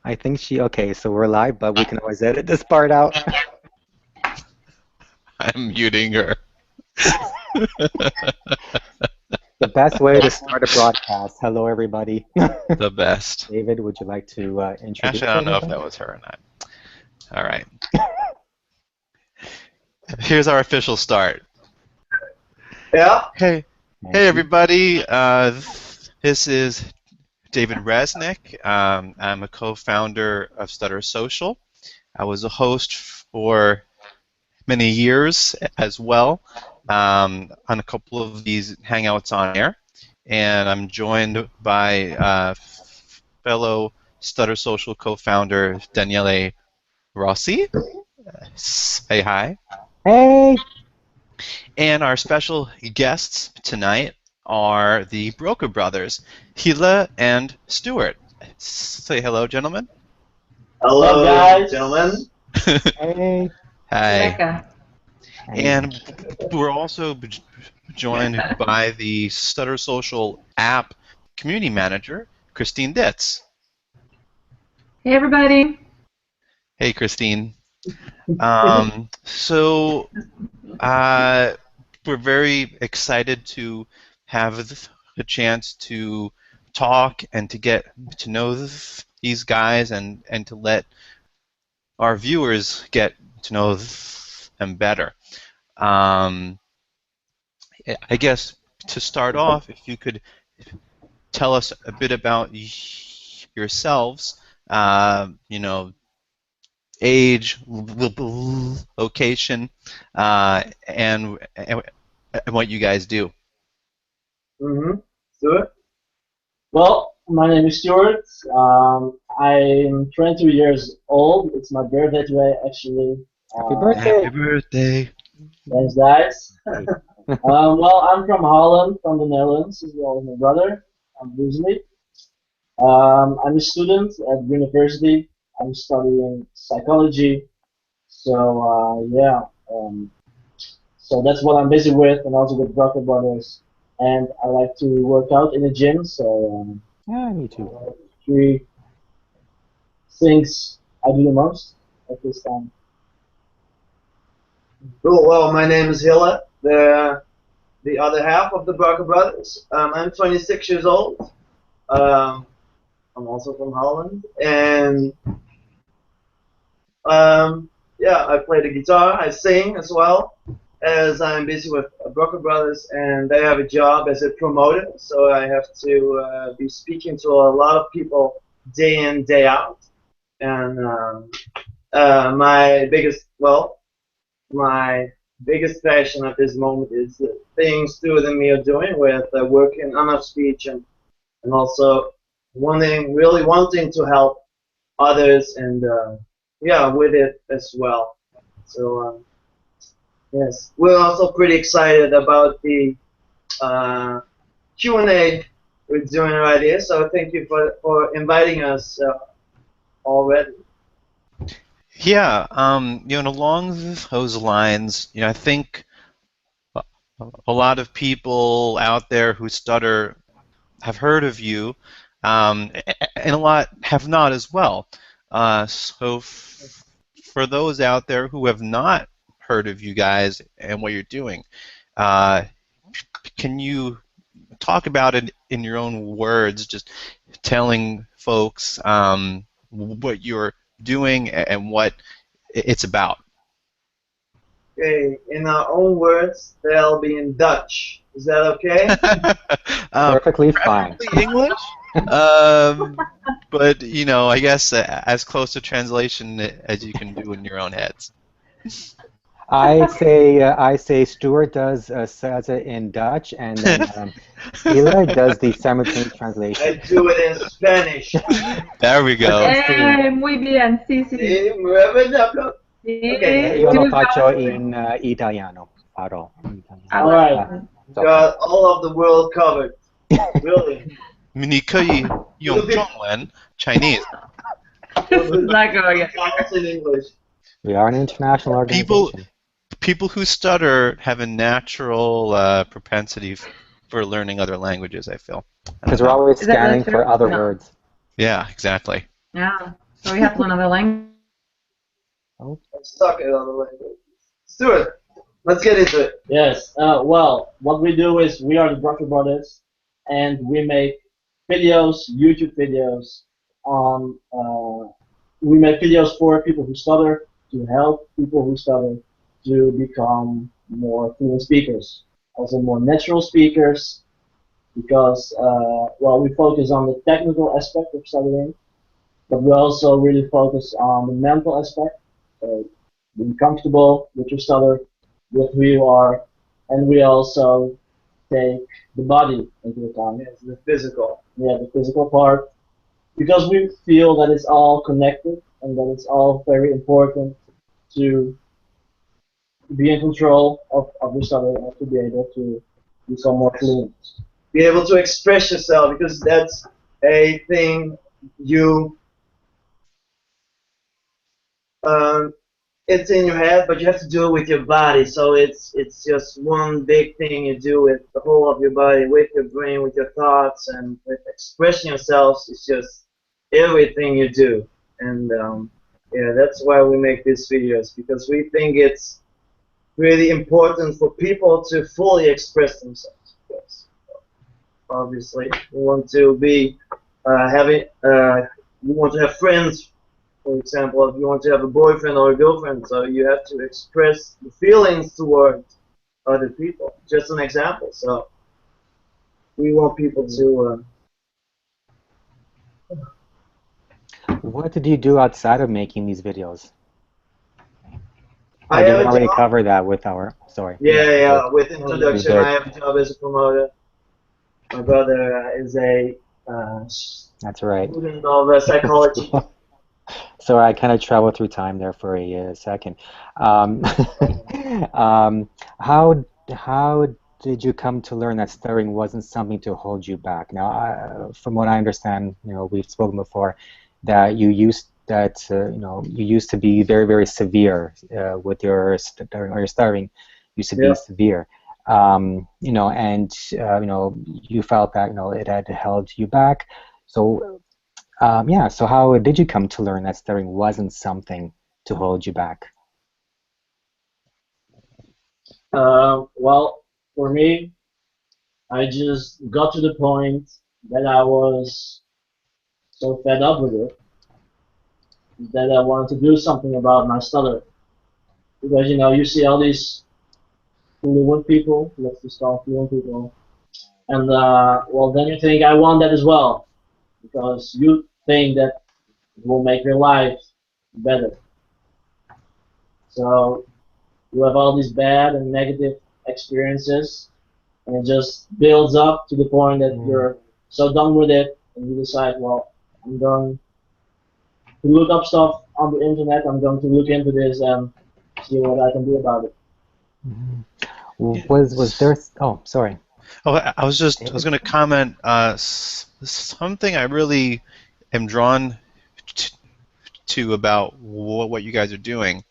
I think okay, so we're live, but we can always edit this part out. I'm muting her. The best way to start a broadcast. Hello, everybody. The best. David, would you like to introduce Actually, I don't know if everyone? that was her or not. All right. Here's our official start. Yeah. Hey, everybody. This is David Resnick. I'm a co-founder of Stutter Social. I was a host for many years as well on a couple of these Hangouts on air. And I'm joined by fellow Stutter Social co-founder Daniele Rossi. Say hi. Hey! And our special guests tonight are the Broca Brothers, Hila and Stuart. Say hello, gentlemen. Hello, guys. gentlemen. Hey! Hi. Rebecca. And we're also joined by the Stutter Social app community manager, Christine Ditz. Hey, everybody. Hey, Christine. So we're very excited to have the chance to talk and to get to know these guys and to let our viewers get to know them better. I guess to start off, if you could tell us a bit about yourselves, age, location, and what you guys do. Stuart? Well, my name is Stuart. I'm 22 years old. It's my birthday today, actually. Happy birthday! Happy birthday! Thanks, guys. Well, I'm from Holland, from the Netherlands, as well as my brother, originally. I'm a student at university. I'm studying psychology. So, yeah. So that's what I'm busy with, and also with Broca Brothers. And I like to work out in the gym, so Yeah, me too. three things I do the most at this time. Cool. Well, my name is Hilla, the other half of the Broca Brothers. I'm 26 years old. I'm also from Holland, and yeah, I play the guitar. I sing as well, as I'm busy with Broca Brothers, and they have a job as a promoter, so I have to be speaking to a lot of people day in, day out. And my biggest passion at this moment is the things Stuart and me are doing with working on our speech and also really wanting to help others and yeah, with it as well. So yes, we're also pretty excited about the Q&A we're doing right here. So thank you for inviting us already. Yeah, along those lines, I think a lot of people out there who stutter have heard of you, and a lot have not as well. So for those out there who have not heard of you guys and what you're doing, can you talk about it in your own words, just telling folks what you're doing and what it's about? Okay, in our own words, they'll be in Dutch. Is that okay? Perfectly fine. English, but I guess as close to translation as you can do in your own heads. I say Stuart says it in Dutch, and then Hila does the simultaneous I translation. do it in Spanish. There we go. Muy bien, sì, sì. Sì, muove la blo- Okay. Io lo faccio in italiano. Farò in italiano. All right. Got all of the world covered. Really. 你可以用中文 Chinese. Not going again. It's in English. We are an international organization. People who stutter have a natural propensity for learning other languages, I feel. Because we're always Is that really scanning for true? other No. words. Yeah, exactly. Yeah. So we have to learn another language. Oh, I'm stuck in other language. Stuart, let's get into it. Yes. Well, what we do is we are the Broca Brothers, and we make videos, YouTube videos on. We make videos for people who stutter to help people who stutter to become more fluent speakers, also more natural speakers. Because well, we focus on the technical aspect of stuttering, but we also really focus on the mental aspect, being comfortable with your stutter, with who you are, and we also take the body into account. Yes, the physical. Yeah, the physical part, because we feel that it's all connected and that it's all very important to be in control of your stutter and to be able to become more fluent. Be able to express yourself because that's a thing you um, it's in your head, but you have to do it with your body. So it's just one big thing you do with the whole of your body, with your brain, with your thoughts, and with expressing yourselves. It's just everything you do, and yeah, that's why we make these videos because we think it's really important for people to fully express themselves. Yes, obviously, we want to be having. We want to have friends, for example, if you want to have a boyfriend or a girlfriend, so you have to express the feelings towards other people. Just an example. So we want people to. what did you do outside of making these videos? I Or did have we a already job. cover that with our, sorry, Yeah, yes, we did. yeah. With We introduction, did. I have a job as a promoter. My brother is a That's right. student of psychology. Sorry, I kind of traveled through time there for a second. Um, um, how did you come to learn that stuttering wasn't something to hold you back? Now, from what I understand, we've spoken before that you used to be very, very severe with your stuttering, or your stuttering used to be Yeah. severe. And you felt that it had held you back. So yeah, so how did you come to learn that stuttering wasn't something to hold you back? Well, for me, I just got to the point that I was so fed up with it that I wanted to do something about my stutter. Because you see all these fluent people, let's just call fluent people, and well, then you think I want that as well because you think that it will make your life better. So you have all these bad and negative experiences, and it just builds up to the point that Mm. you're so done with it, and you decide, well, I'm going to look up stuff on the internet. I'm going to look into this and see what I can do about it. Mhm. Yeah. Was there? Oh, sorry, Oh, I was David. going to comment something I really am drawn t- to about what you guys are doing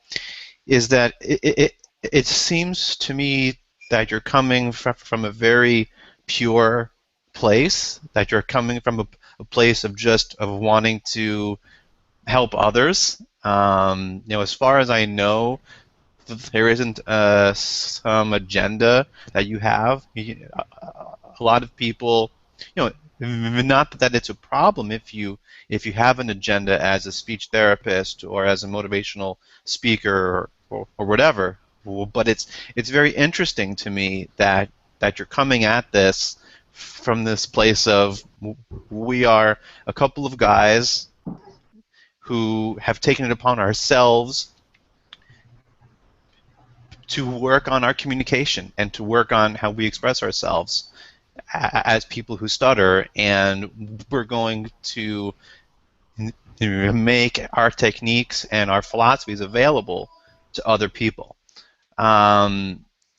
is that it seems to me that you're coming from a very pure place, that you're coming from a place of just of wanting to help others. As far as I know, there isn't some agenda that you have. A lot of people, not that it's a problem if you have an agenda as a speech therapist or as a motivational speaker or whatever. But it's very interesting to me that you're coming at this from this place of we are a couple of guys who have taken it upon ourselves to work on our communication and to work on how we express ourselves as people who stutter, and we're going to make our techniques and our philosophies available to other people.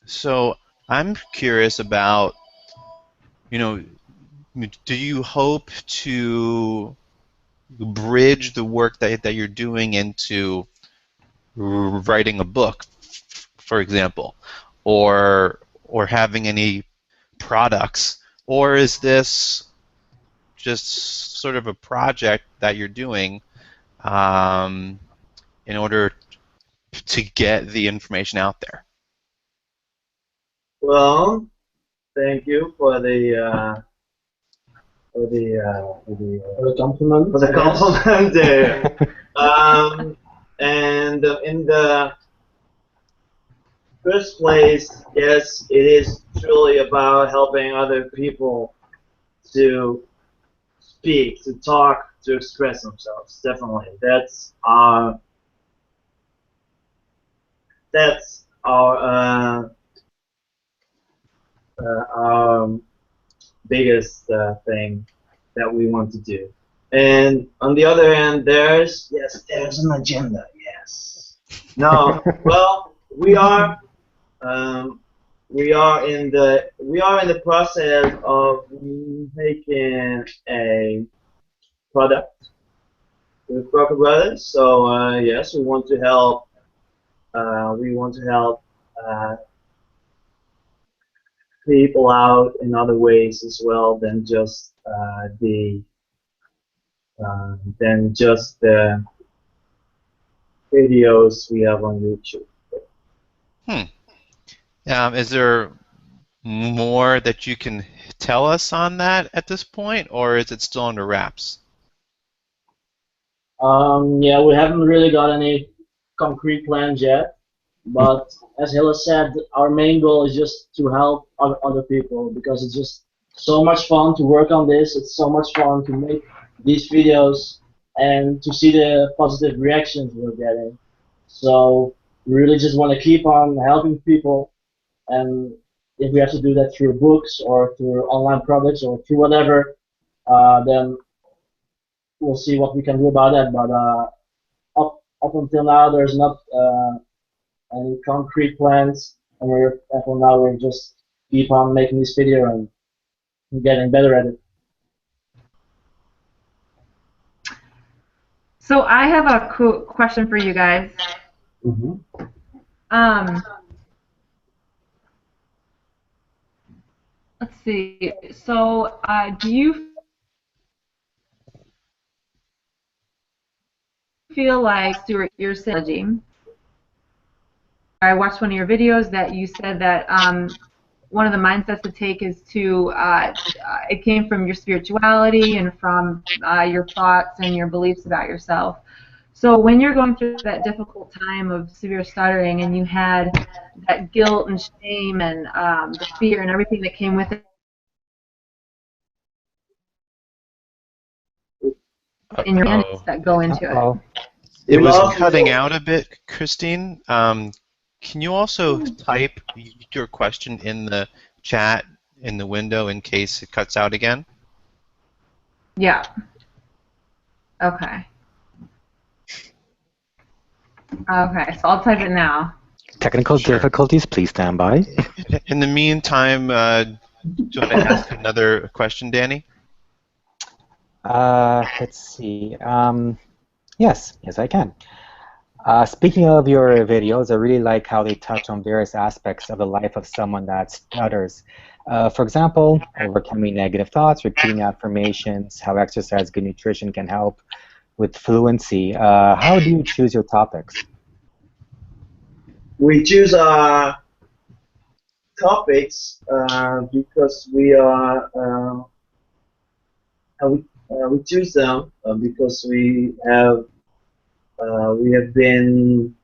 So I'm curious about, you know, do you hope to bridge the work that you're doing into writing a book, for example, or having any products, or is this just sort of a project that you're doing in order to get the information out there? Well, thank you for the compliment. for the compliment there. And in the first place, yes, it is truly about helping other people to speak, to talk, to express themselves. Definitely, that's our biggest thing that we want to do. And on the other hand, there's an agenda. Yes. No. Well, um, we are in the process of making a product with Broca Brothers. So yes, we want to help. We want to help uh, people out in other ways as well than just the videos we have on YouTube. Is there more that you can tell us on that at this point, or is it still under wraps? Yeah, we haven't really got any concrete plans yet, but as Hilla said, our main goal is just to help other people because it's just so much fun to work on this. It's so much fun to make these videos and to see the positive reactions we're getting. So we really just want to keep on helping people, and if we have to do that through books or through online products or through whatever, then we'll see what we can do about that. But up until now, there's not any concrete plans, and we're until now we're just keep on making this video and getting better at it. So I have a cool question for you guys. Um, let's see. So do you feel like, Stuart, you're saying, I watched one of your videos that you said that one of the mindsets to take is to, it came from your spirituality and from your thoughts and your beliefs about yourself. So when you're going through that difficult time of severe stuttering and you had that guilt and shame and the fear and everything that came with it in your hands that go into it. It was cutting out a bit, Christine. Can you also type your question in the chat in the window in case it cuts out again? Yeah. Okay. Okay, so I'll type it now. Technical difficulties, please stand by. In the meantime, do you want to ask another question, Danny? Let's see. Yes, I can. Speaking of your videos, I really like how they touch on various aspects of the life of someone that stutters. For example, overcoming negative thoughts, repeating affirmations, how exercise, good nutrition can help with fluency. How do you choose your topics? We choose our topics because we choose them because we have been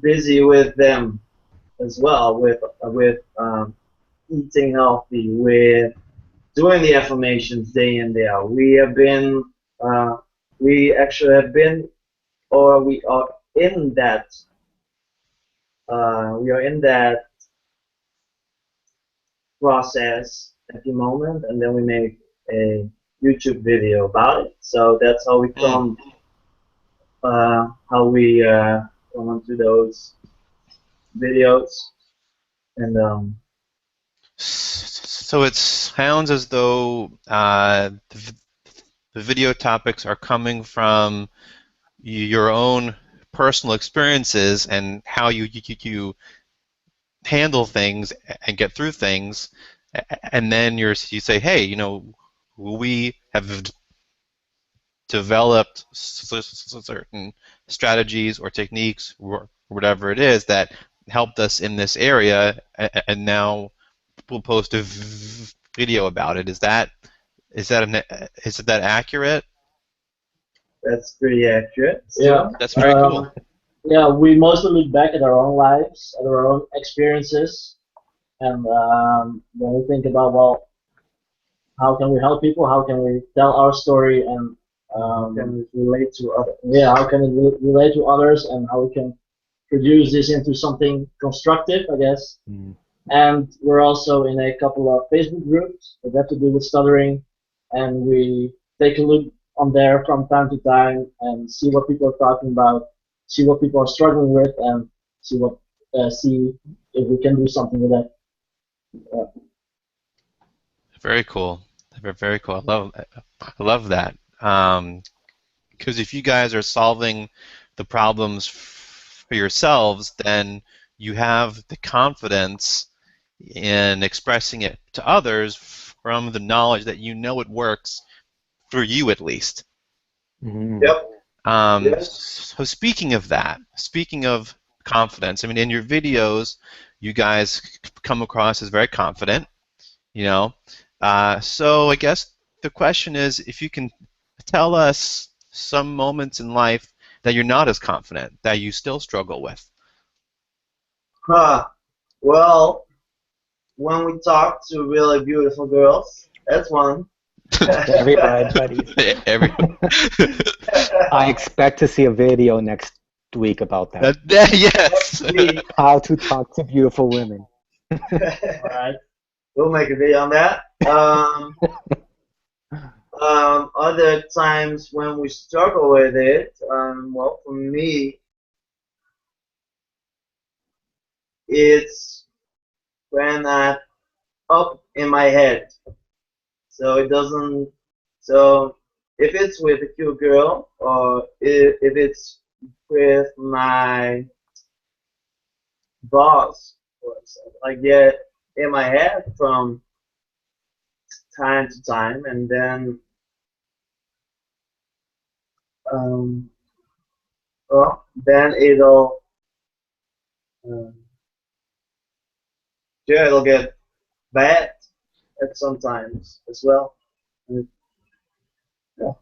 busy with them as well, with eating healthy, with doing the affirmations day in day out. We actually have been, or we are in that process at the moment, and then we make a YouTube video about it. So that's how we come come onto those videos. And so it sounds as though the video topics are coming from your own personal experiences and how you handle things and get through things, and then you say, hey, we have developed certain strategies or techniques or whatever it is that helped us in this area, and now we'll post a video about it. Is that accurate? That's pretty accurate. Yeah. That's very cool. Yeah, we mostly look back at our own lives, at our own experiences, and when we think about, well, how can we help people? How can we tell our story and Can relate to others. yeah, how can we relate to others and how we can produce this into something constructive, I guess. Mm. And we're also in a couple of Facebook groups that have to do with stuttering, and we take a look on there from time to time and see what people are talking about, see what people are struggling with, and see if we can do something with that. Very cool. Very cool. I love that. Because if you guys are solving the problems for yourselves, then you have the confidence in expressing it to others from the knowledge that you know it works for you at least. Mm. Yep. Yes. So speaking of that, speaking of confidence, I mean, in your videos, you guys come across as very confident, you know. So I guess the question is, if you can tell us some moments in life that you're not as confident, that you still struggle with. Huh. Well, when we talk to really beautiful girls, that's one. Everybody. Every, I expect to see a video next week about that. yes. Next How to talk to beautiful women. week. All right. We'll make a video on that. Other times when we struggle with it, well, for me, it's when I'm up in my head. So it doesn't. So if it's with a cute girl, or if it's with my boss, or something, I get in my head from time to time, and then um, well, then um, yeah, it'll get bad at sometimes as well. And, yeah.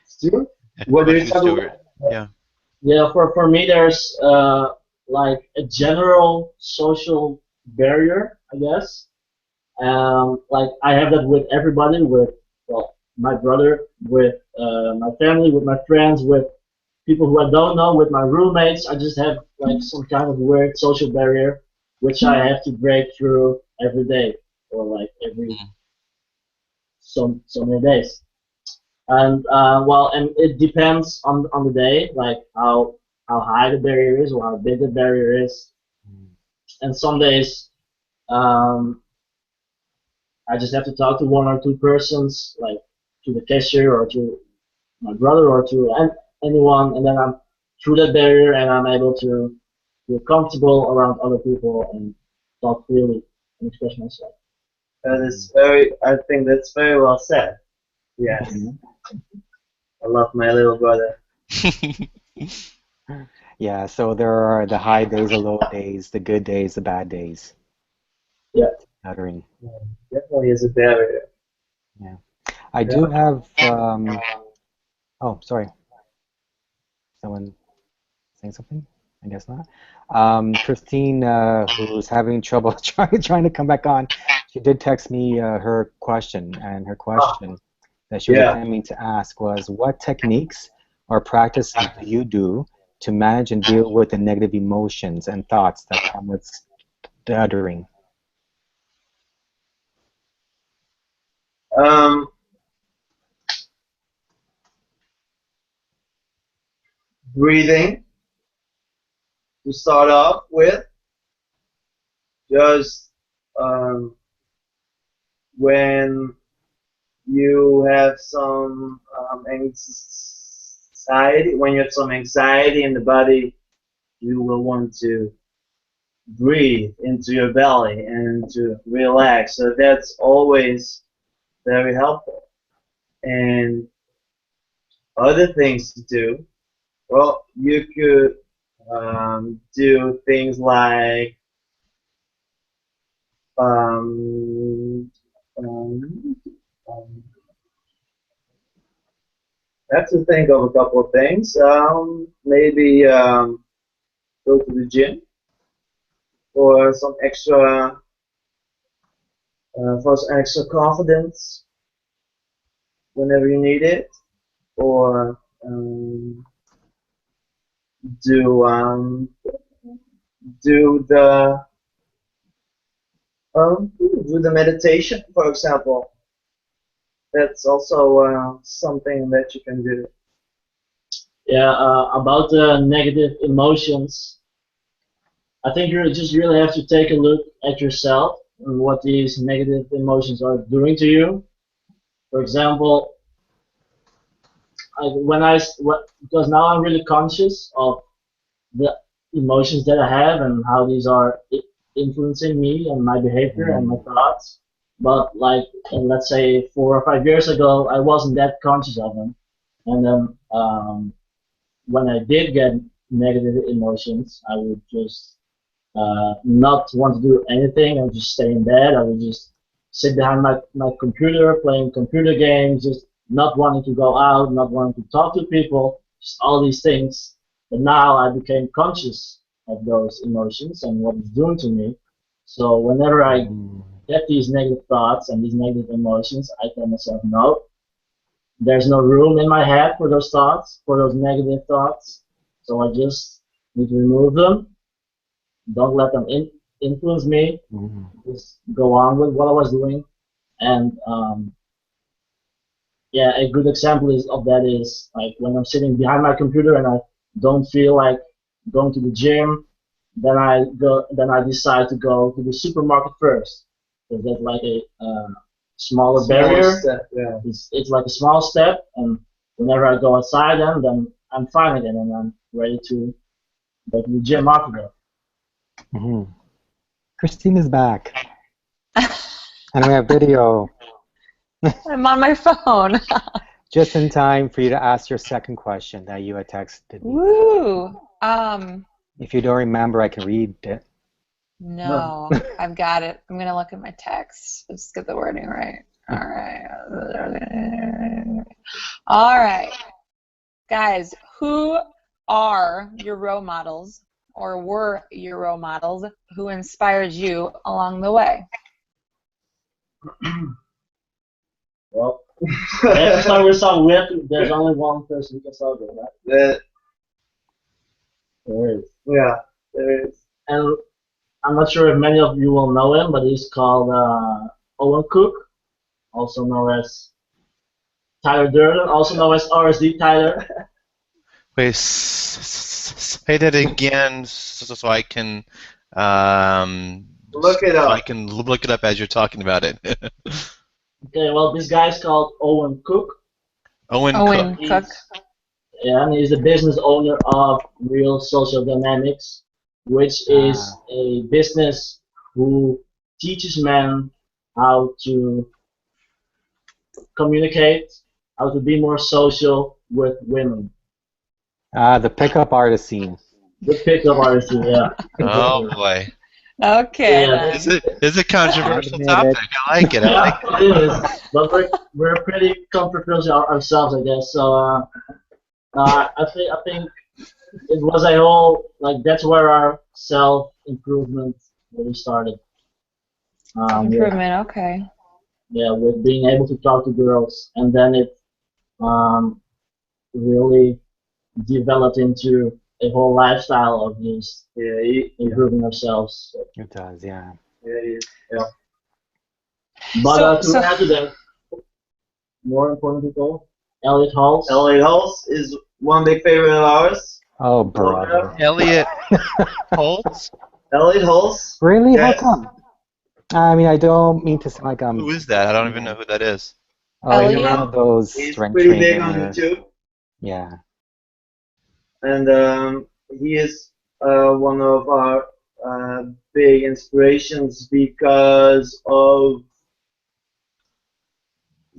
Stuart, what do you Question, have? Stuart. Yeah. Yeah, for me, there's like a general social barrier, I guess. Like I have that with everybody, with well, my brother, with my family, with my friends, with people who I don't know, with my roommates. I just have like some kind of weird social barrier, which I have to break through every day, or like every so many days. And well, and it depends on the day, like how high the barrier is or how big the barrier is. And some days, um, I just have to talk to one or two persons, like to the cashier or to my brother or to anyone, and then I'm through that barrier and I'm able to feel comfortable around other people and talk freely and express myself. That is very. I think that's very well said. Yes, Mhm. I love my little brother. Yeah, so there are the high days, the low days, the good days, the bad days. Yeah. Stuttering. Definitely is a barrier. Yeah. I Yeah. do have oh, sorry. Someone saying something? I guess not. Christine, who's having trouble trying to come back on, she did text me her question, and her Ah, question that she was yeah. attempting to ask was, what techniques or practices do you do to manage and deal with the negative emotions and thoughts that come with stuttering? Um, breathing to start off with. Just when you have some anxiety, when you have some anxiety in the body, you will want to breathe into your belly and to relax. So that's always very helpful. And other things to do, well, you could do things like um, um, um, I have to think of a couple of things. Maybe go to the gym for some extra for some extra confidence whenever you need it, or do do the do the meditation, for example. That's also something that you can do. Yeah, about the negative emotions, I think you just really have to take a look at yourself and what these negative emotions are doing to you. For example, because now I'm really conscious of the emotions that I have and how these are influencing me and my behavior and my Mm. thoughts. But like, let's say 4 or 5 years ago, I wasn't that conscious of them. And then when I did get negative emotions, I would just not want to do anything. I would just stay in bed. I would just sit behind my computer playing computer games, just not wanting to go out, not wanting to talk to people, just all these things. But now I became conscious of those emotions and what it's doing to me. So whenever I Mm. get these negative thoughts and these negative emotions, I tell myself, no, there's no room in my head for those thoughts, for those negative thoughts. So I just need to remove them. Don't let them influence me. Mm. Just go on with what I was doing. And yeah, a good example of that is like when I'm sitting behind my computer and I don't feel like going to the gym, then I decide to go to the supermarket first. Because that's like a smaller Smaller barrier. step, yeah. It's like a small step, and whenever I go outside, then I'm fine again, and I'm ready to go to the gym after that. Mhm. Christine is back, and we have video I'm on my phone. just in time for you to ask your second question that you had texted me. Woo! If you don't remember, I can read it. No, I've got it. I'm gonna look at my text. Let's get the wording right. All right. All right. Guys, who are your role models or were your role models who inspired you along the way? Well, I have to start with some weird. There's only one person who can start with that. There is. Yeah, there is. And I'm not sure if many of you will know him, but he's called Owen Cook, also known as Tyler Durden, also known as RSD Tyler. Wait, say that again so I can Look it so I up. can look it up as you're talking about it. Okay, well, this guy's called Owen Cook. Owen Cook. Owen Cook. Yeah, and he's the business owner of Real Social Dynamics, which is a business who teaches men how to communicate, how to be more social with women. The pickup artist scene. The pickup artist, yeah. Oh boy. Okay, Yeah, then. It's a controversial Admit topic. it. I like it. I like yeah, it is. But we're pretty controversial ourselves, I guess. So I think it was a whole like that's where our self improvement really started. Yeah, Improvement, okay. yeah, with being able to talk to girls, and then it um, really developed into a whole lifestyle of just improving ourselves. It does, yeah. Yeah. But So to add to that, more important people, Elliot Halls. Elliot Hulse is one big favorite of ours. Oh, brother. Elliot Holtz. Elliot Hulse. Really? How Yes. come? I mean, I don't mean to sound like Who is that? I don't even know who that is. Oh, he's Elliot? one of those He's strength pretty big on trainer. YouTube, Yeah. and he is one of our big inspirations because of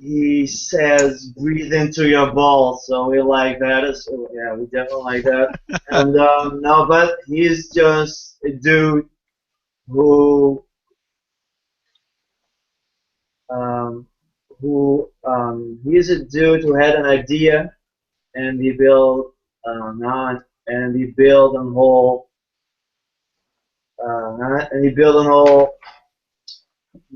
he says, "Breathe into your balls." So we like that. So yeah, we definitely like that. And no, but he's just a dude who um, he's a dude who had an idea and he built now and he built a whole and he built a whole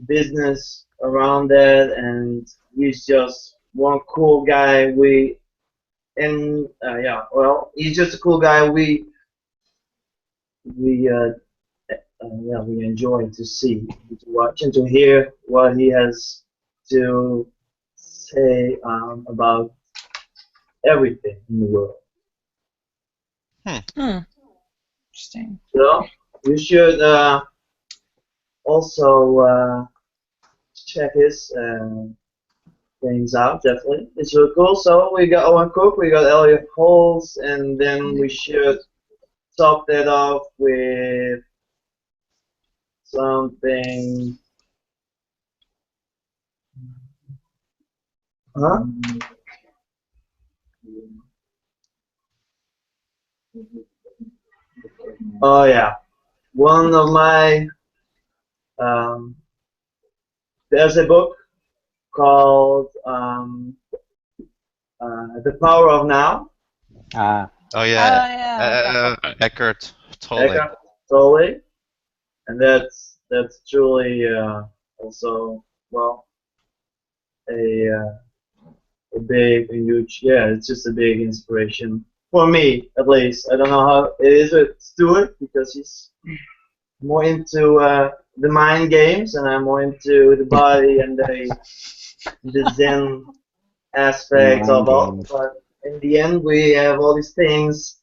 business around that, and he's just one cool guy. Yeah, well, he's just a cool guy. We yeah, we enjoy to see, to watch, and to hear what he has to say about everything in the world. Hmm. Interesting. So you should also check his things out. Definitely, it's really cool. So we got Owen Cook, we got Elliot Holes, and then we should top that off with something. Huh? Oh yeah, one of my um, there's a book called The Power of Now. Ah, Oh Oh yeah, yeah. Eckhart Tolle. Eckhart Tolle, and that's truly also well a a huge, yeah, it's just a big inspiration for me at least. I don't know how it is with Stuart because he's more into the mind games and I'm more into the body and the Zen aspects mind of all. games. But in the end, we have all these things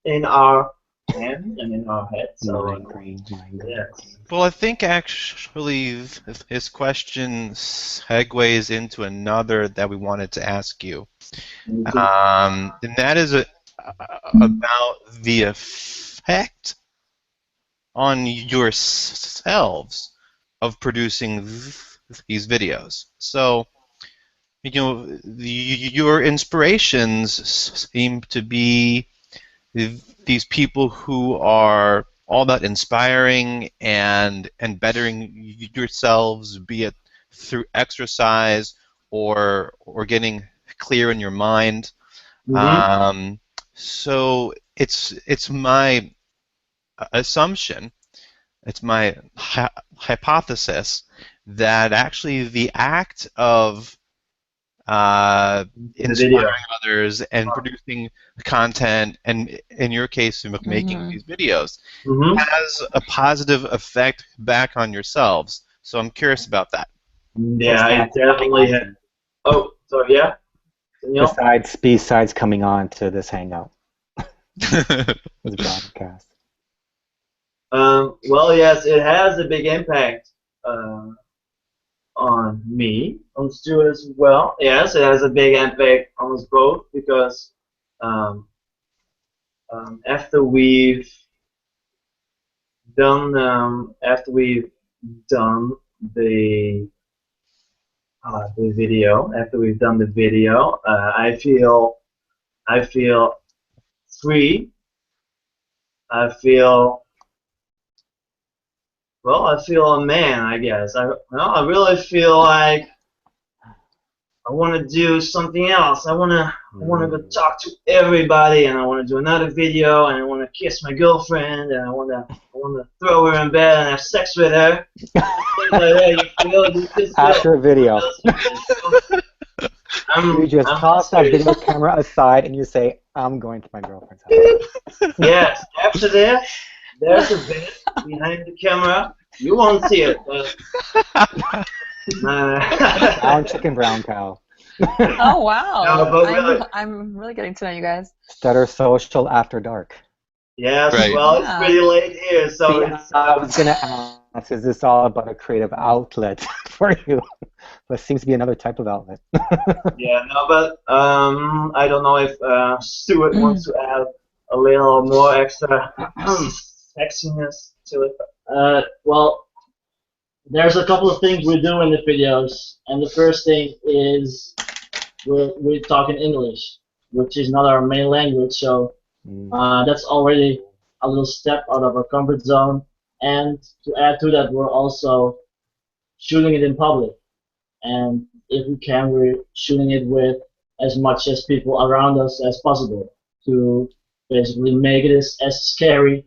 in our hands and in our head. So Mind games. yes. Well, I think actually this question segues into another that we wanted to ask you, and that is about the effect on yourselves of producing these videos. So, your inspirations seem to be these people who are all about inspiring and bettering yourselves, be it through exercise or getting clear in your mind. Mm-hmm. So it's my assumption, it's my hypothesis that actually the act of The video. inspiring others and producing content, and in your case, making Mm-hmm. these videos, Mm-hmm. has a positive effect back on yourselves. So I'm curious about that. Yeah, I Besides coming definitely on have. to, Oh, sorry, yeah, Daniel. besides coming on to this hangout, this broadcast. Well, yes, it has a big impact uh, on me, on Stuart as well. Yes, it has a big impact on us both because um, after we've done the the video, after we've done the video, I feel free. I feel well. I feel a man. I guess. I really feel like I want to do something else. I want to go talk to everybody, and I want to do another video, and I want to kiss my girlfriend, and I want to throw her in bed and have sex with her. Things like that. You just feel. After a video, you just I'm toss that serious. video camera aside and you say, I'm going to my girlfriend's house. Yes. After that, there's a bed behind the camera. You won't see it, but. Brown chicken, brown cow. Oh wow. No, but really. I'm really getting to know you guys. Stutter Social after dark. Yes, Right. well, it's Yeah. pretty late here, so See, it's. I was going to ask, is this all about a creative outlet for you? But it seems to be another type of outlet. Yeah, no, but I don't know if Stuart wants to add a little more extra sexiness to it. Well, there's a couple of things we do in the videos, and the first thing is we're talking English, which is not our main language, so that's already a little step out of our comfort zone. And to add to that, we're also shooting it in public, and if we can, we're shooting it with as much as people around us as possible to basically make it as scary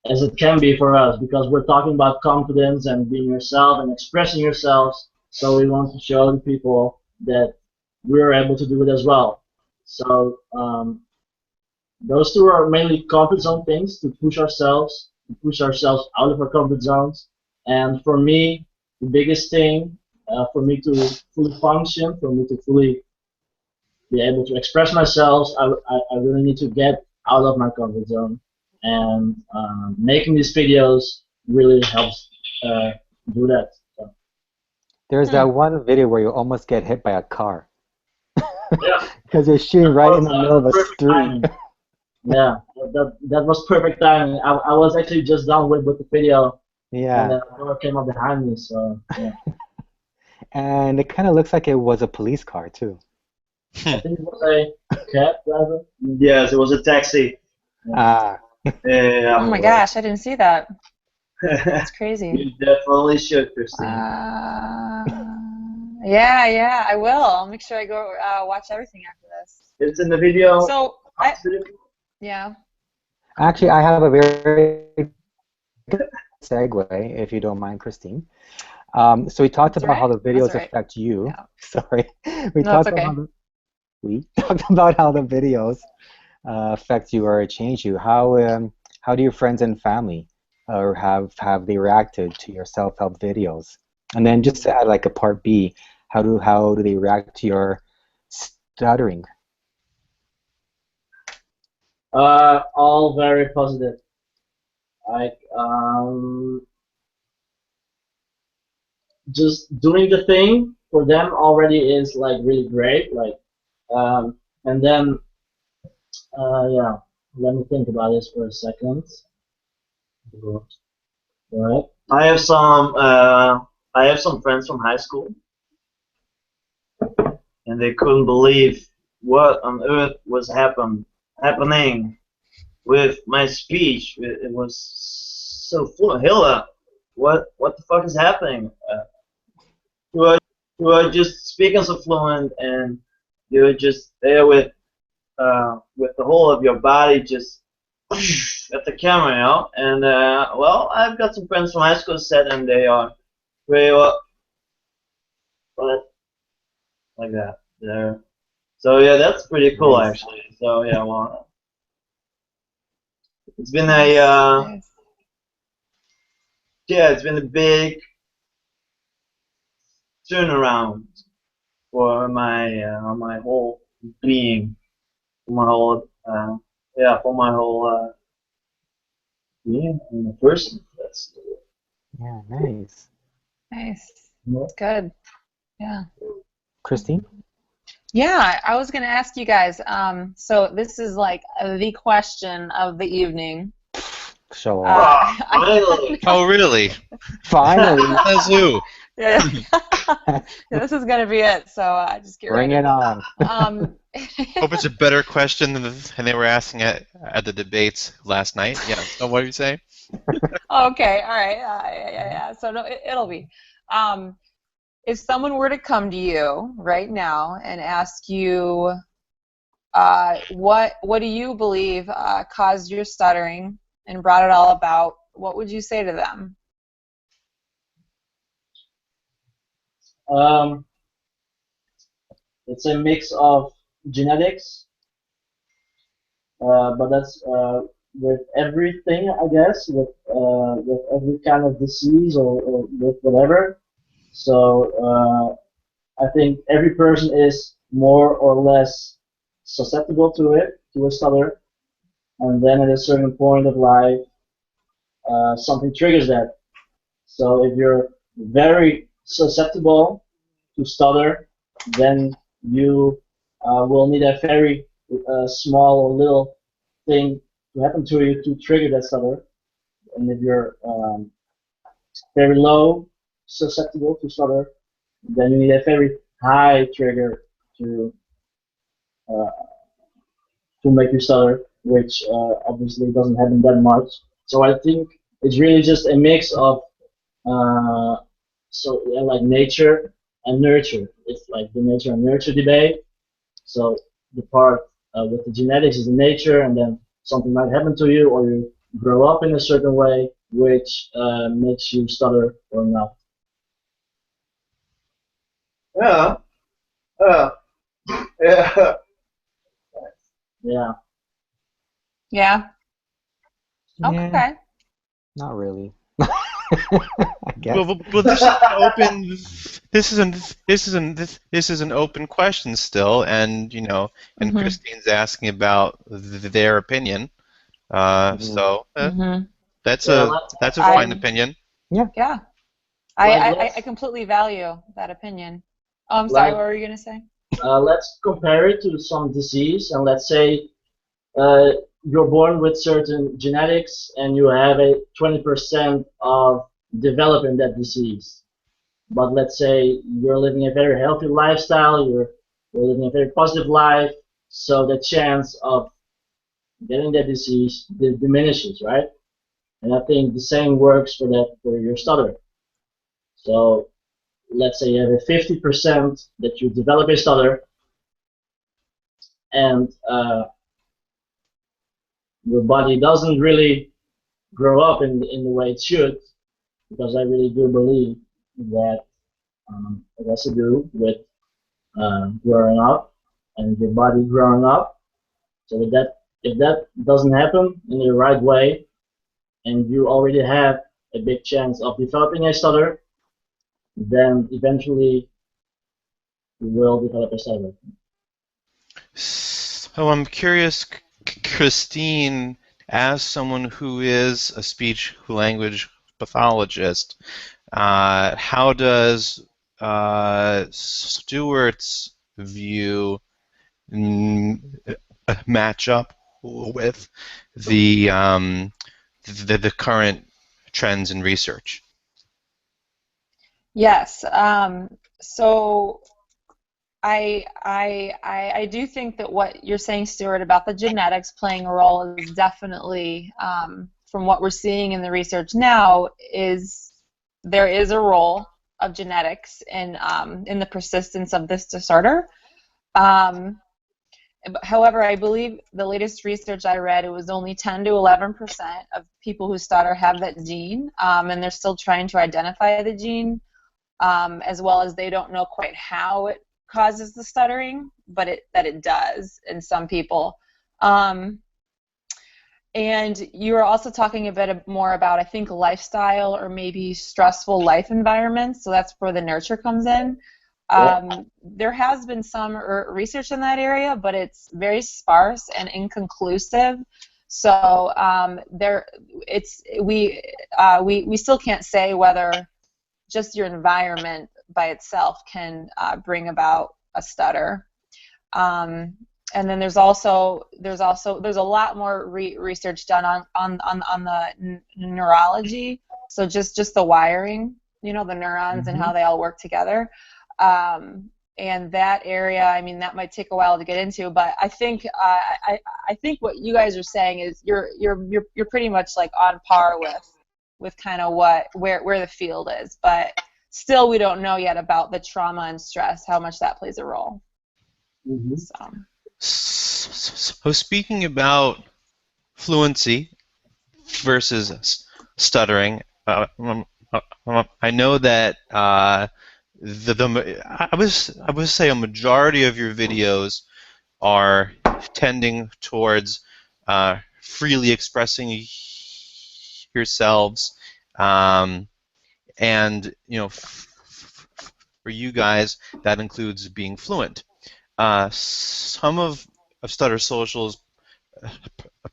as it can be for us, because we're talking about confidence and being yourself and expressing yourselves. So we want to show the people that we're able to do it as well. So those two are mainly comfort zone things, to push ourselves out of our comfort zones. And for me, the biggest thing for me to fully function, for me to fully be able to express myself, I really need to get out of my comfort zone. And making these videos really helps do that. So, There's that one video where you almost get hit by a car yeah, because you're shooting right in the middle of a perfect street. timing. Yeah, that was perfect timing. I was actually just done with the video, and Yeah, then a car came up behind me. So yeah, and it kind of looks like it was a police car too. I think it was a cab driver. Yes, it was a taxi. Ah, Yeah. Oh my gosh, I didn't see that. That's crazy. You definitely should, Christine. Yeah, yeah, I will. I'll make sure I go watch everything after this. It's in the video. So, yeah. actually, I have a very good segue, if you don't mind, Christine. So we talked That's about how right. the That's videos right. affect you. Yeah. Sorry, we No, it's talked about okay. we talked about how the videos affect you or change you. How do your friends and family or have they reacted to your self-help videos? And then just to add like a part B, how do they react to your stuttering? All very positive. Like just doing the thing for them already is like really great. Like and then yeah, let me think about this for a second. Right. I have some friends from high school, and they couldn't believe what on earth was happening with my speech. It was so fluent. Hilda, what the fuck is happening? You are just speaking so fluent, and you're just there with the whole of your body just at the camera, you know. And well, I've got some friends from high school set, and they are very well, but like that. There. So yeah, that's pretty cool Nice. actually. So yeah, well, it's been Nice, nice. it's been a big turnaround for my whole being, for my whole for my whole being and the person. That's Yeah, nice. Nice. yeah. Good. Yeah. Christine? Yeah, I was going to ask you guys. So this is like the question of the evening. Show off. Finally. Oh, really? Finally, Says who? Yeah. Yeah, this is going to be it. So just get bring ready. it on. Hope it's a better question than they were asking at the debates last night. Yeah. So what do you say? Okay. All right. Yeah. So no, it'll be. If someone were to come to you right now and ask you, what do you believe caused your stuttering and brought it all about, what would you say to them? It's a mix of genetics, but that's with everything, I guess, with every kind of disease or with whatever. So I think every person is more or less susceptible to it, to a stutter, and then at a certain point of life, something triggers that. So if you're very susceptible to stutter, then you will need a very small or little thing to happen to you to trigger that stutter. And if you're very low susceptible to stutter, then you need a very high trigger to uh, make you stutter, which obviously doesn't happen that much. So I think it's really just a mix of uh, yeah, like nature and nurture. It's like the nature and nurture debate. So the part with the genetics is the nature, and then something might happen to you, or you grow up in a certain way, which makes you stutter or not. Yeah. Yeah. Yeah. Yeah. Yeah. Yeah, Okay. not really. I Well, guess. well, this is an open. This is an open question still, and and Mhm. Christine's asking about their opinion. Mhm. So Mhm. that's Yeah. a Let's fine I opinion. Yeah. yeah. like I completely value that opinion. Oh, I'm sorry. like What were you gonna say? let's compare it to some disease, and let's say uh, you're born with certain genetics, and you have a 20% of developing that disease. But let's say you're living a very healthy lifestyle, you're living a very positive life, so the chance of getting that disease diminishes, right? And I think the same works for that for your stutter. So let's say you have a 50% that you develop a stutter, and your body doesn't really grow up in the way it should, because I really do believe that it has to do with growing up and your body growing up. So if that doesn't happen in the right way, and you already have a big chance of developing a stutter, then eventually you will develop a stutter. So I'm curious, Christine, as someone who is a speech language pathologist, how does Stuart's view mm, match up with the, the current trends in research? Yes. So I do think that what you're saying, Stuart, about the genetics playing a role is definitely, from what we're seeing in the research now, is there is a role of genetics in the persistence of this disorder. Um, However, I believe the latest research I read, it was only 10 to 11% of people who stutter have that gene, and they're still trying to identify the gene, as well as they don't know quite how it causes the stuttering, but that it does in some people. Um, and you were also talking a bit more about, I think, lifestyle or maybe stressful life environments. So that's where the nurture comes in. Yeah. There has been some research in that area, but it's very sparse and inconclusive. So we still can't say whether just your environment by itself can bring about a stutter. And then there's a lot more research done on the neurology. So just the wiring, the neurons and how Hmm. they all work together. And that area, I mean, that might take a while to get into, but I think I think what you guys are saying is you're pretty much like on par with kind of where the field is, but still we don't know yet about the trauma and stress, how much that plays a role. Mm-hmm. So. So speaking about fluency versus stuttering, I know that I would say a majority of your videos are tending towards freely expressing yourselves, um, and for you guys that includes being fluent. Some of Stutter Social's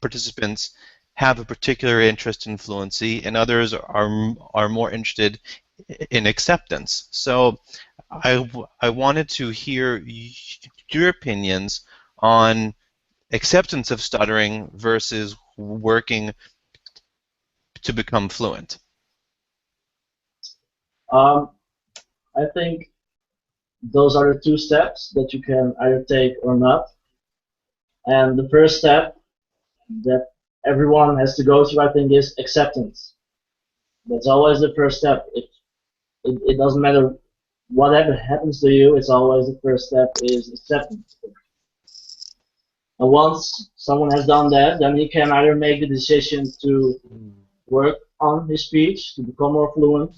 participants have a particular interest in fluency, and others are more interested in acceptance. So I wanted to hear your opinions on acceptance of stuttering versus working to become fluent. Um, I think those are the two steps that you can either take or not. And the first step that everyone has to go through, I think, is acceptance. That's always the first step. It doesn't matter whatever happens to you, it's always the first step is acceptance. And once someone has done that, then he can either make the decision to work on his speech to become more fluent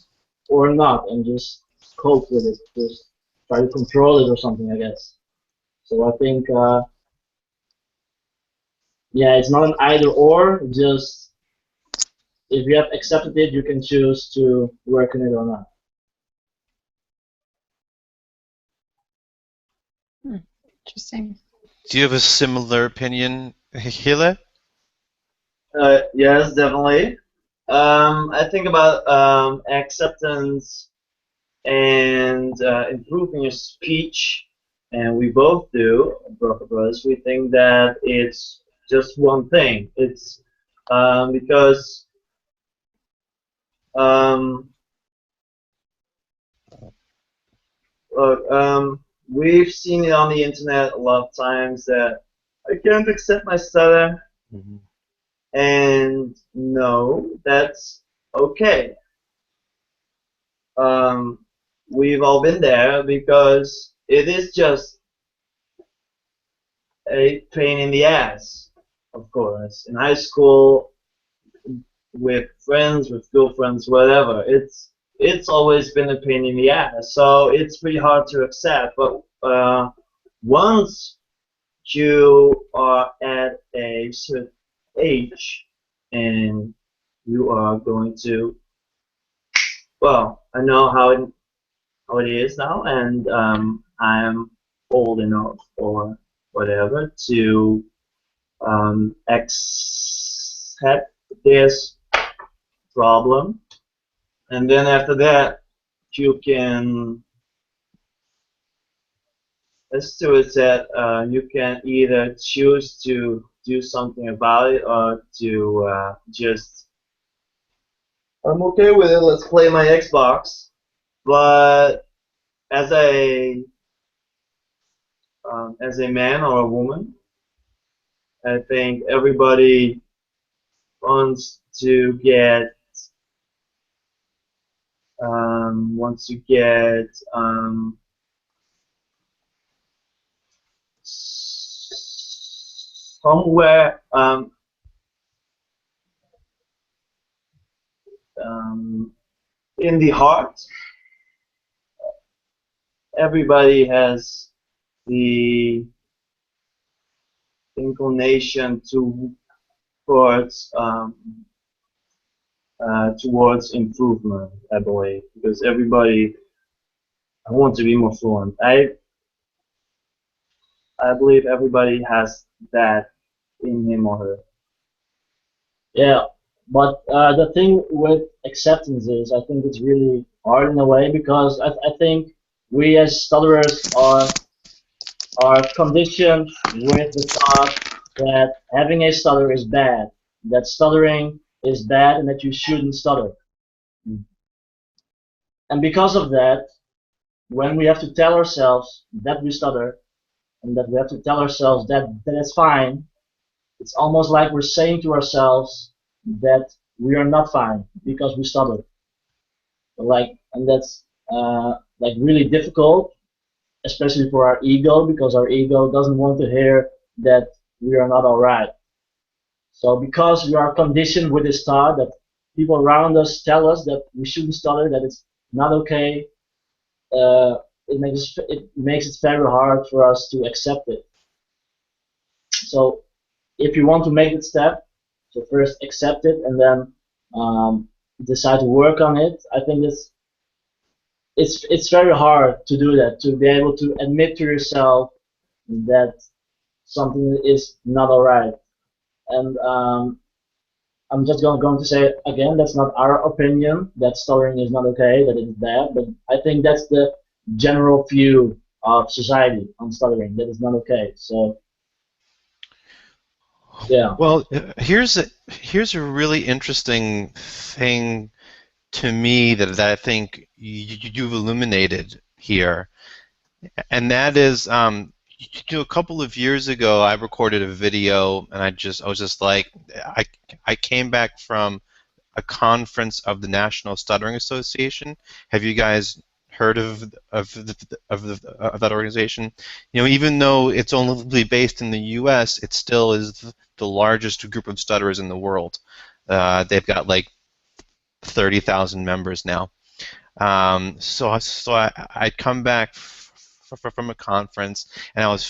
or not and just cope with it, just try to control it or something, I guess. So I think, yeah, it's not an either or, just if you have accepted it, you can choose to work on it or not. Interesting. Do you have a similar opinion, Hile? Yes, definitely. I think about acceptance and improving your speech, and we both do, Broca Brothers. We think that it's just one thing. It's because um, look, we've seen it on the internet a lot of times that I can't accept my stutter, Mhm. and no, that's okay. Um, we've all been there because it is just a pain in the ass, of course. In high school, with friends, with girlfriends, whatever, it's always been a pain in the ass. So it's pretty hard to accept. But once you are at a certain age and you are going to, well, I know how it is now, and I'm old enough or whatever to accept this problem, and then after that, you can, let's do it that you can either choose to do something about it or to just, I'm okay with it, let's play my Xbox. But as a man or a woman, I think everybody wants to get somewhere um, in the heart. Everybody has the inclination towards improvement, I believe, because everybody wants to be more fluent. I believe everybody has that in him or her. Yeah, but the thing with acceptance is, I think it's really hard in a way because I think we as stutterers are conditioned with the thought that having a stutter is bad, that stuttering is bad, and that you shouldn't stutter. And because of that, when we have to tell ourselves that we stutter and that we have to tell ourselves that it's fine, it's almost like we're saying to ourselves that we are not fine because we stutter. Like, and that's like really difficult, especially for our ego, because our ego doesn't want to hear that we are not all right. So because we are conditioned with this thought that people around us tell us that we shouldn't stutter, that it's not okay, uh, it makes it very hard for us to accept it. So if you want to make that step, so first accept it and then decide to work on it. I think it's very hard to do that, to be able to admit to yourself that something is not alright. And I'm just going to say again, that's not our opinion, that stuttering is not okay, that it's bad, but I think that's the general view of society on stuttering, that it's not okay. So, yeah. Well, here's a really interesting thing to me that I think you've illuminated here, and that is, a couple of years ago, I recorded a video, and I was just like, I, I came back from a conference of the National Stuttering Association. Have you guys heard of that organization? Even though it's only based in the U.S., it still is the largest group of stutterers in the world. They've got like 30,000 members now. So I'd come back from a conference, and I was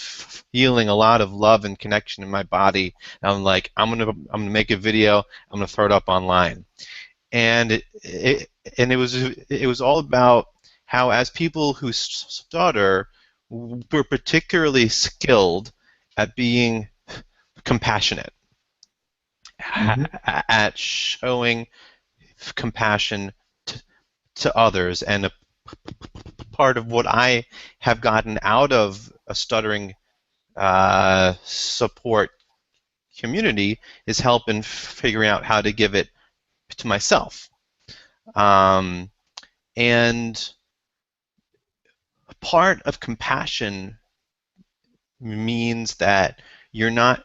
feeling a lot of love and connection in my body. And I'm like, I'm gonna make a video. I'm gonna throw it up online. And it was all about how, as people who stutter, we're particularly skilled at being compassionate, Mm-hmm. at showing compassion to others. And a part of what I have gotten out of a stuttering support community is help in figuring out how to give it to myself. Um, and part of compassion means that you're not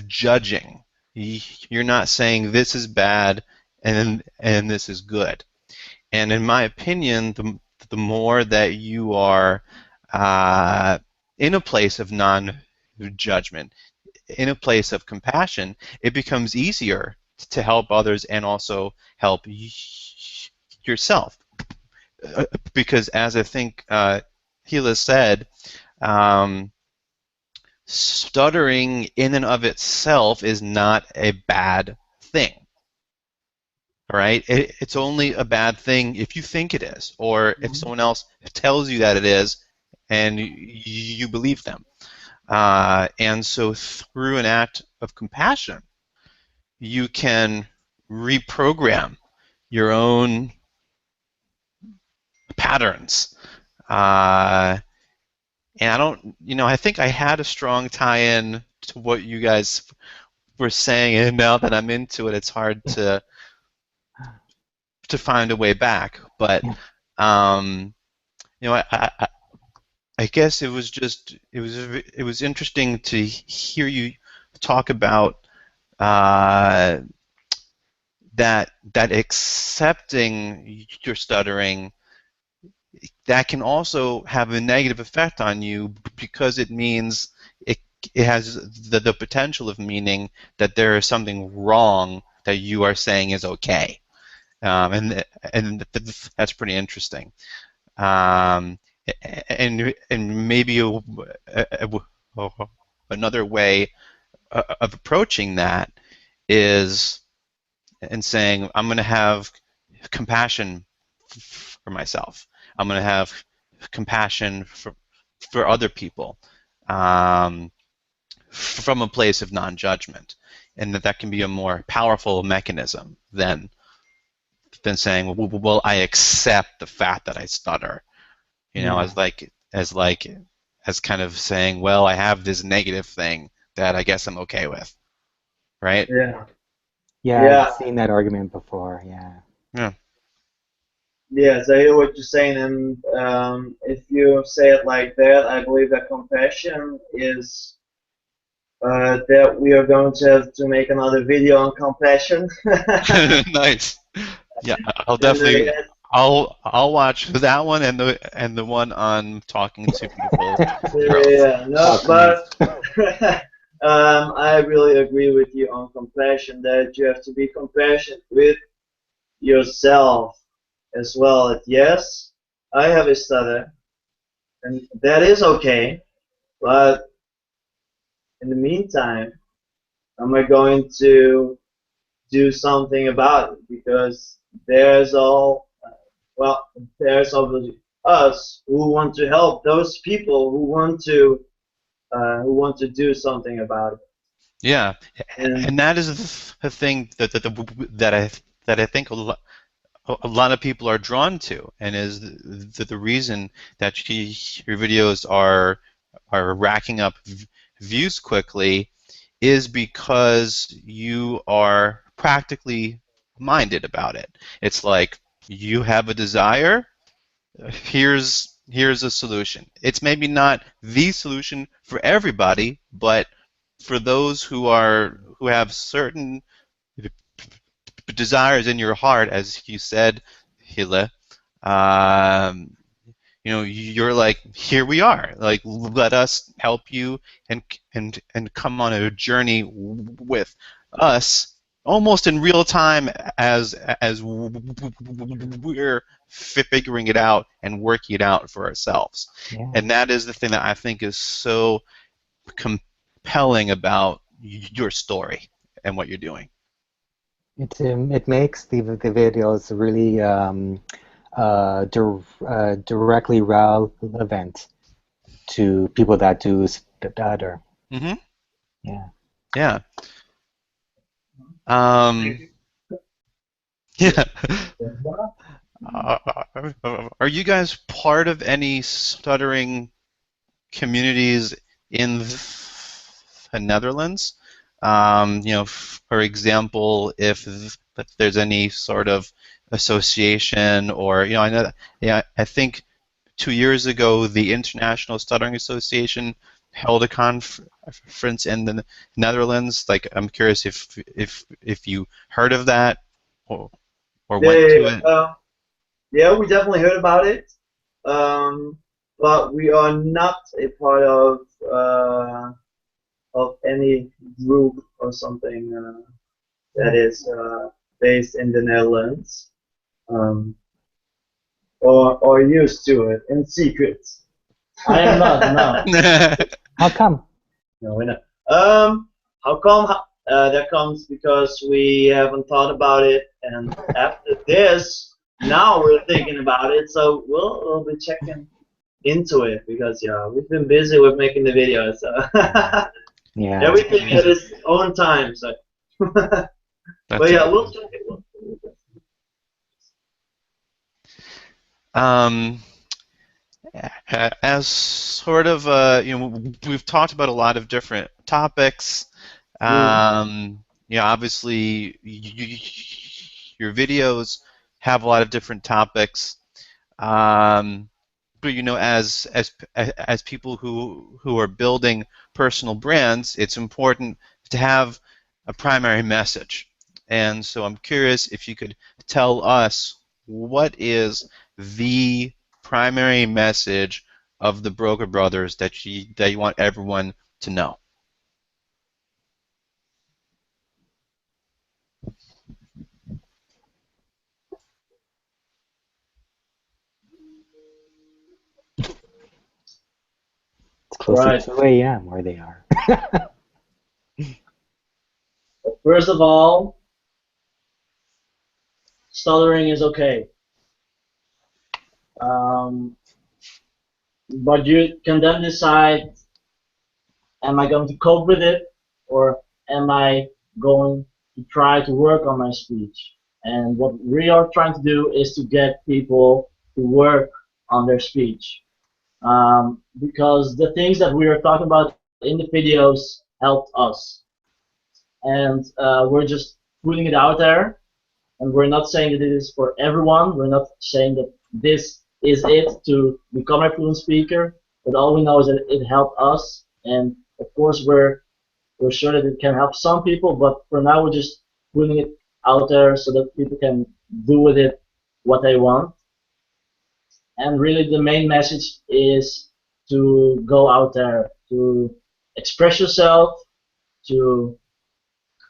judging. You're not saying this is bad and this is good. And in my opinion, the more that you are in a place of non-judgment, in a place of compassion, it becomes easier to help others and also help yourself. Because as I think Hila said, um, stuttering in and of itself is not a bad thing. Right? It's only a bad thing if you think it is, or if someone else tells you that it is, and you believe them. And so through an act of compassion, you can reprogram your own patterns. And I think I had a strong tie-in to what you guys were saying, and now that I'm into it, it's hard to find a way back. But Yeah. I guess it was interesting to hear you talk about uh, that accepting your stuttering, that can also have a negative effect on you, because it means it has the potential of meaning that there is something wrong that you are saying is okay. And that's pretty interesting. Um, and maybe another way of approaching that is in saying, I'm going to have compassion for myself. I'm going to have compassion for other people, um, from a place of non-judgment, and that can be a more powerful mechanism than saying, well, I accept the fact that I stutter, Yeah. as kind of saying, well, I have this negative thing that I guess I'm okay with, right? Yeah. Yeah, I've Yeah. seen that argument before. Yeah. Yeah. Yes, I hear what you're saying, and if you say it like that, I believe that compassion is that we are going to have to make another video on compassion. Nice. Yeah, I'll And definitely. I'll watch that one and the one on talking to people's growth. yeah, no, Talk but nice. I really agree with you on compassion, that you have to be compassionate with yourself as well. That yes, I have a stutter, and that is okay, but in the meantime, am I going to do something about it? Because there's all, well, there's obviously us who want to help those people who want to do something about it. Yeah, And and that is the thing that I think a lot of people are drawn to, and is the reason that your videos are racking up views quickly, is because you are practically minded about it. It's like, you have a desire, here's a solution. It's maybe not the solution for everybody, but for those who have certain desires in your heart, as you said, Hila, um, you're like, here we are. Like, let us help you and come on a journey with us, almost in real time, as we're figuring it out and working it out for ourselves. Yeah. And that is the thing that I think is so compelling about your story and what you're doing. It makes the videos really directly relevant to people that do stutter. Mm-hmm. Yeah. Yeah. Yeah. Are you guys part of any stuttering communities in the Netherlands? For example, if there's any sort of association, or I know that, yeah, I think 2 years ago the International Stuttering Association held a conference in the Netherlands. Like, I'm curious if you heard of that or went to it. Yeah, we definitely heard about it, um, but we are not a part of any group or something that is based in the Netherlands, um, or used to it in secret. I am not. No. How come? No, we're not. How come? That comes because we haven't thought about it, and after this, now we're thinking about it. So we'll be checking into it because yeah, we've been busy with making the videos. So Yeah. everything at its own time. So, but That's yeah, amazing. we'll check it. Um, as sort of, we've talked about a lot of different topics. Obviously, your videos have a lot of different topics. But as people who are building personal brands, it's important to have a primary message. And so I'm curious if you could tell us, what is the primary message of the Broca Brothers that you want everyone to know? It's close to Right. 2 a.m. where they are. First of all, stuttering is okay. Um, but you can then decide, am I going to cope with it, or am I going to try to work on my speech? And what we are trying to do is to get people to work on their speech. Because the things that we are talking about in the videos helped us. And we're just putting it out there. And we're not saying that it is for everyone. We're not saying that this is it to become a fluent speaker. But all we know is that it helped us. And of course, we're sure that it can help some people. But for now, we're just putting it out there so that people can do with it what they want. And really, the main message is to go out there, to express yourself, to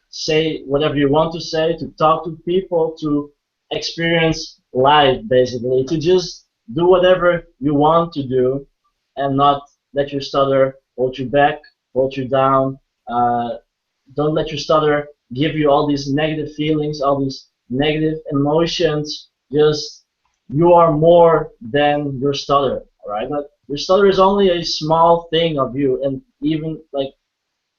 say whatever you want to say, to talk to people, to experience life, basically, to just do whatever you want to do and not let your stutter hold you back, hold you down. Uh, don't let your stutter give you all these negative feelings, all these negative emotions. Just, you are more than your stutter, all right? But your stutter is only a small thing of you, and even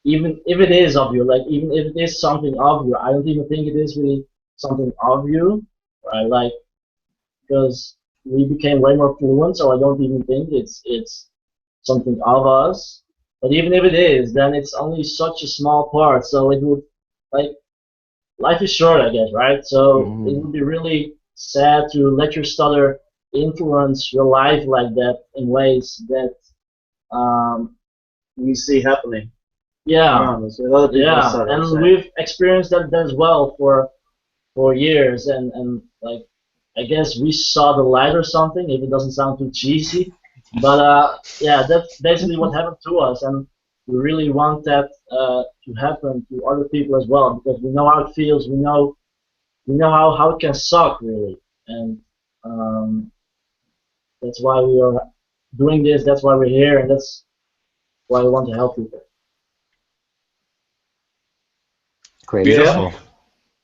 if it is of you, like even if it is something of you, I don't even think it is really something of you, right? Like, because we became way more fluent, so I don't even think it's something of us. But even if it is, then it's only such a small part. So it would, like, life is short, I guess, right? So it Mm. would be really sad to let your stutter influence your life like that in ways that We see happening yeah, around us with other people yeah, stutter. and we've experienced that as well for years, and like I guess we saw the light or something, if it doesn't sound too cheesy, but yeah, that's basically what happened to us, and we really want that to happen to other people as well, because we know how it feels, we know how it can suck really, and um, that's why we are doing this, that's why we're here, and that's why we want to help people. Great Yeah. stuff.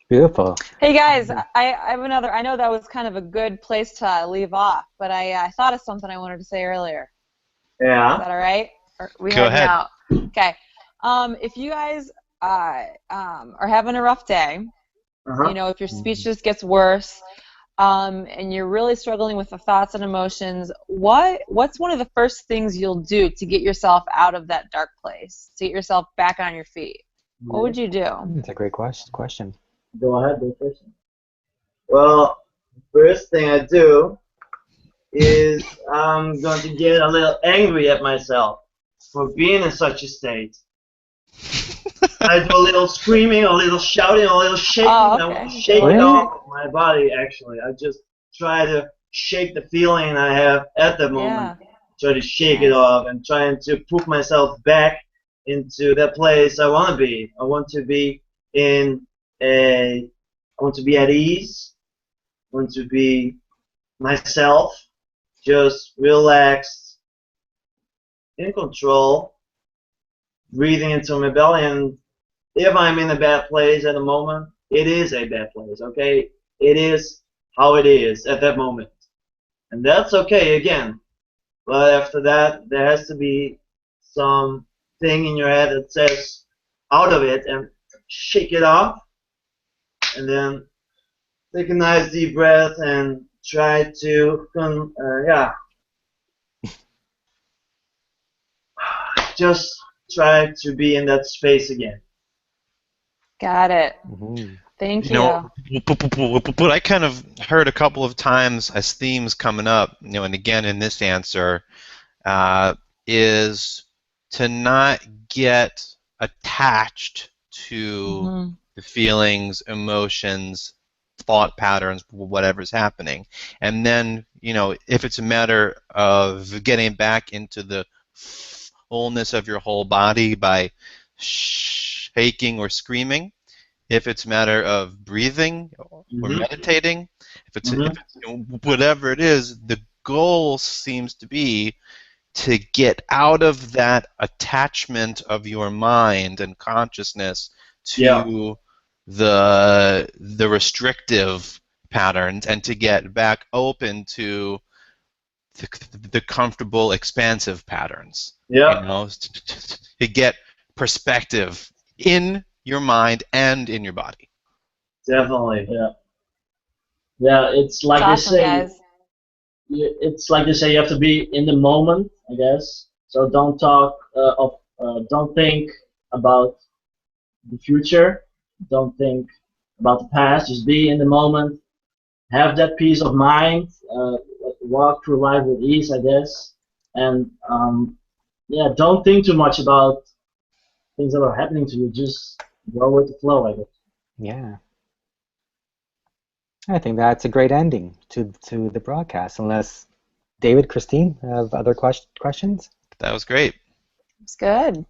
Beautiful. Hey guys, I have another. I know that was kind of a good place to leave off, but I thought of something I wanted to say earlier. Is Yeah. that all right? Or we Go heading ahead. out? Okay. If you guys are having a rough day, Uh-huh. you know, if your speech just gets worse, and you're really struggling with the thoughts and emotions, what's one of the first things you'll do to get yourself out of that dark place, to get yourself back on your feet? What would you do? That's a great question. Go ahead, go first. Well, first thing I do is I'm going to get a little angry at myself for being in such a state. I do a little screaming, a little shouting, a little shaking. Oh, I okay. want to shake Really? it off of my body, actually. I just try to shake the feeling I have at the moment. Yeah. Try to shake it Nice. off and trying to put myself back into that place I want to be. I want to be I want to be at ease. I want to be myself, just relaxed, in control, breathing into my belly. And if I'm in a bad place at the moment, it is a bad place, okay? It is how it is at that moment. And that's okay again. But after that, there has to be some thing in your head that says out of it and shake it off. And then take a nice deep breath and try to, just try to be in that space again. Got it. Mm-hmm. Thank You know, what I kind of heard a couple of times as themes coming up, you know, and again in this answer, is to not get attached to the feelings, emotions, thought patterns, whatever's happening. And then, you know, if it's a matter of getting back into the fullness of your whole body by shaking or screaming, if it's a matter of breathing or meditating, if it's you know, whatever it is, the goal seems to be to get out of that attachment of your mind and consciousness to the restrictive patterns and to get back open to the comfortable, expansive patterns. Yeah. You know, to get perspective in your mind and in your body. Definitely. Yeah. Yeah, it's like That's awesome, they say. guys. It's like they say, you have to be in the moment, I guess. So don't don't think about the future. Don't think about the past. Just be in the moment. Have that peace of mind. Walk through life with ease, I guess. And yeah, don't think too much about things that are happening to you. Just go with the flow, I guess. Yeah. I think that's a great ending to the broadcast, unless David, Christine have other questions? That was great. It's good.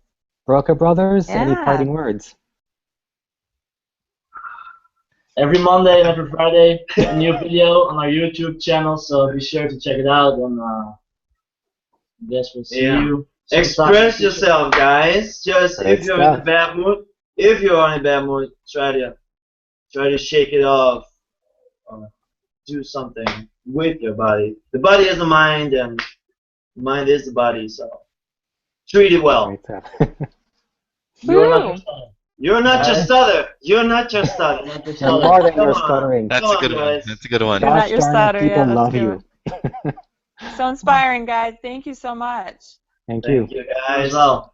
Broca Brothers, any Yeah. parting words? Every Monday and every Friday, a new video on our YouTube channel, so be sure to check it out. And I guess we'll see you. Express yourself, guys. Just Great if you're in a stuff. bad mood, try to shake it off. Do something with your body. The body is the mind, and the mind is the body. So treat it well. Great stuff. You're not Woo. just You're not just stutter. You're not just stutter. You're more than Come your on. stuttering. That's Come a on, good one. guys. That's a good one. You're not Gosh your darn it, stutter, people yeah, that's love a good you. So inspiring, guys. Thank you so much. Thank you. Thank you, you guys. as well.